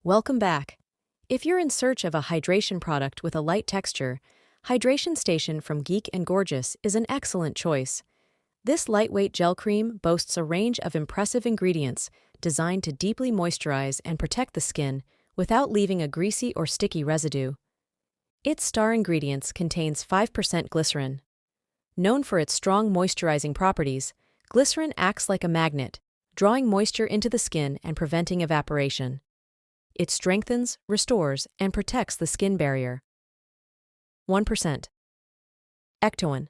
Welcome back. If you're in search of a hydration product with a light texture, Hydration Station from Geek Gorgeous is an excellent choice. This lightweight gel cream boasts a range of impressive ingredients designed to deeply moisturize and protect the skin without leaving a greasy or sticky residue. Its star ingredients contains 5% glycerin. Known for its strong moisturizing properties, glycerin acts like a magnet, drawing moisture into the skin and preventing evaporation. It strengthens, restores, and protects the skin barrier. 1%. Ectoin.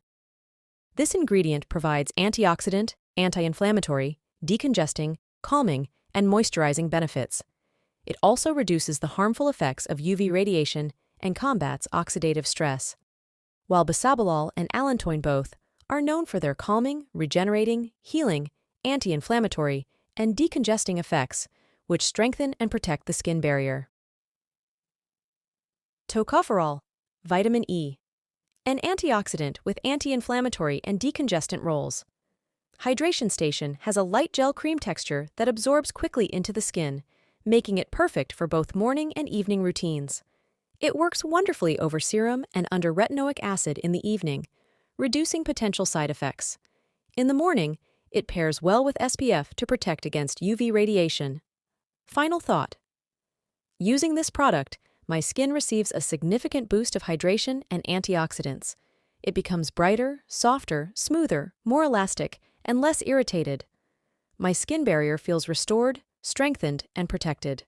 This ingredient provides antioxidant, anti-inflammatory, decongesting, calming, and moisturizing benefits. It also reduces the harmful effects of UV radiation and combats oxidative stress. While bisabolol and allantoin both are known for their calming, regenerating, healing, anti-inflammatory, and decongesting effects, which strengthen and protect the skin barrier. Tocopherol, vitamin E, an antioxidant with anti-inflammatory and decongestant roles. Hydration Station has a light gel cream texture that absorbs quickly into the skin, making it perfect for both morning and evening routines. It works wonderfully over serum and under retinoic acid in the evening, reducing potential side effects. In the morning, it pairs well with SPF to protect against UV radiation. Final thought. Using this product, my skin receives a significant boost of hydration and antioxidants. It becomes brighter, softer, smoother, more elastic, and less irritated. My skin barrier feels restored, strengthened, and protected.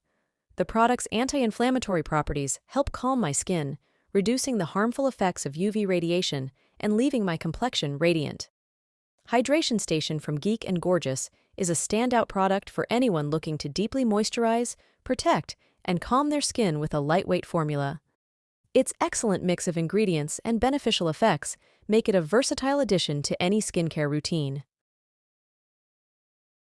The product's anti-inflammatory properties help calm my skin, reducing the harmful effects of UV radiation and leaving my complexion radiant. Hydration Station from Geek Gorgeous is a standout product for anyone looking to deeply moisturize, protect, and calm their skin with a lightweight formula. Its excellent mix of ingredients and beneficial effects make it a versatile addition to any skincare routine.